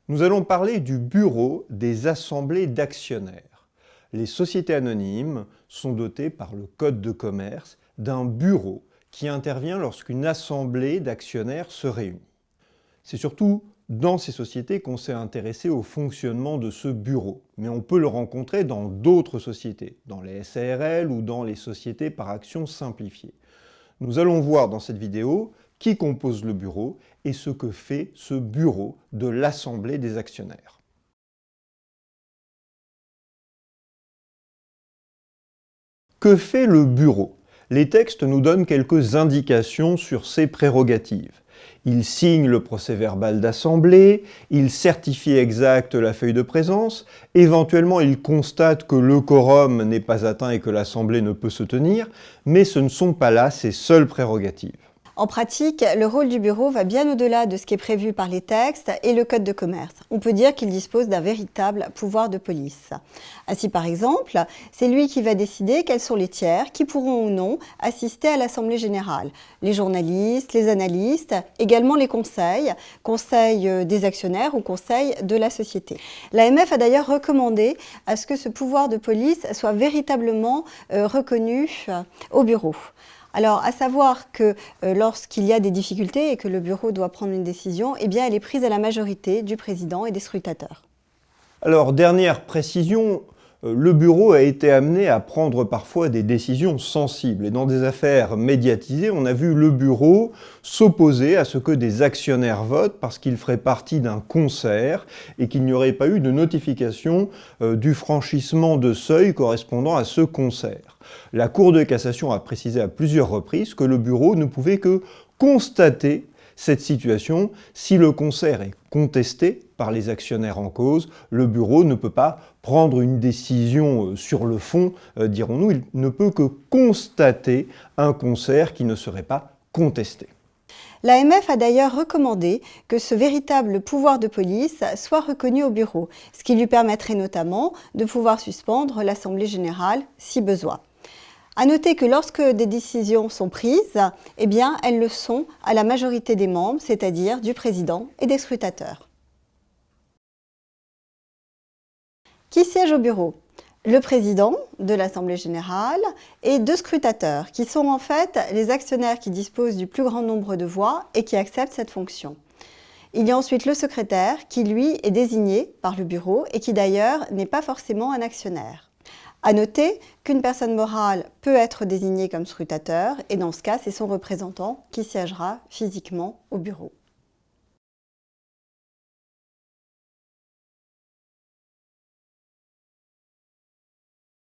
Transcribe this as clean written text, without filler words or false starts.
Nous allons parler du bureau des assemblées d'actionnaires. Les sociétés anonymes sont dotées par le Code de commerce d'un bureau qui intervient lorsqu'une assemblée d'actionnaires se réunit. C'est surtout dans ces sociétés qu'on s'est intéressé au fonctionnement de ce bureau, mais on peut le rencontrer dans d'autres sociétés, dans les SARL ou dans les sociétés par actions simplifiées. Nous allons voir dans cette vidéo qui compose le bureau et ce que fait ce bureau de l'Assemblée des actionnaires. Que fait le bureau? Les textes nous donnent quelques indications sur ses prérogatives. Il signe le procès-verbal d'assemblée, il certifie exact la feuille de présence, éventuellement il constate que le quorum n'est pas atteint et que l'assemblée ne peut se tenir, mais ce ne sont pas là ses seules prérogatives. En pratique, le rôle du bureau va bien au-delà de ce qui est prévu par les textes et le Code de commerce. On peut dire qu'il dispose d'un véritable pouvoir de police. Ainsi, par exemple, c'est lui qui va décider quels sont les tiers qui pourront ou non assister à l'Assemblée générale. Les journalistes, les analystes, également les conseils des actionnaires ou conseils de la société. L'AMF a d'ailleurs recommandé à ce que ce pouvoir de police soit véritablement reconnu au bureau. Alors, à savoir que lorsqu'il y a des difficultés et que le bureau doit prendre une décision, eh bien, elle est prise à la majorité du président et des scrutateurs. Alors, dernière précision, le bureau a été amené à prendre parfois des décisions sensibles. Et dans des affaires médiatisées, on a vu le bureau s'opposer à ce que des actionnaires votent parce qu'il ferait partie d'un concert et qu'il n'y aurait pas eu de notification du franchissement de seuil correspondant à ce concert. La Cour de cassation a précisé à plusieurs reprises que le bureau ne pouvait que constater cette situation. Si le concert est contesté par les actionnaires en cause, le bureau ne peut pas prendre une décision sur le fond, dirons-nous, il ne peut que constater un concert qui ne serait pas contesté. L'AMF a d'ailleurs recommandé que ce véritable pouvoir de police soit reconnu au bureau, ce qui lui permettrait notamment de pouvoir suspendre l'Assemblée générale si besoin. À noter que lorsque des décisions sont prises, eh bien, elles le sont à la majorité des membres, c'est-à-dire du président et des scrutateurs. Qui siège au bureau? Le président de l'Assemblée générale et deux scrutateurs, qui sont en fait les actionnaires qui disposent du plus grand nombre de voix et qui acceptent cette fonction. Il y a ensuite le secrétaire, qui lui est désigné par le bureau et qui d'ailleurs n'est pas forcément un actionnaire. À noter qu'une personne morale peut être désignée comme scrutateur et dans ce cas, c'est son représentant qui siégera physiquement au bureau.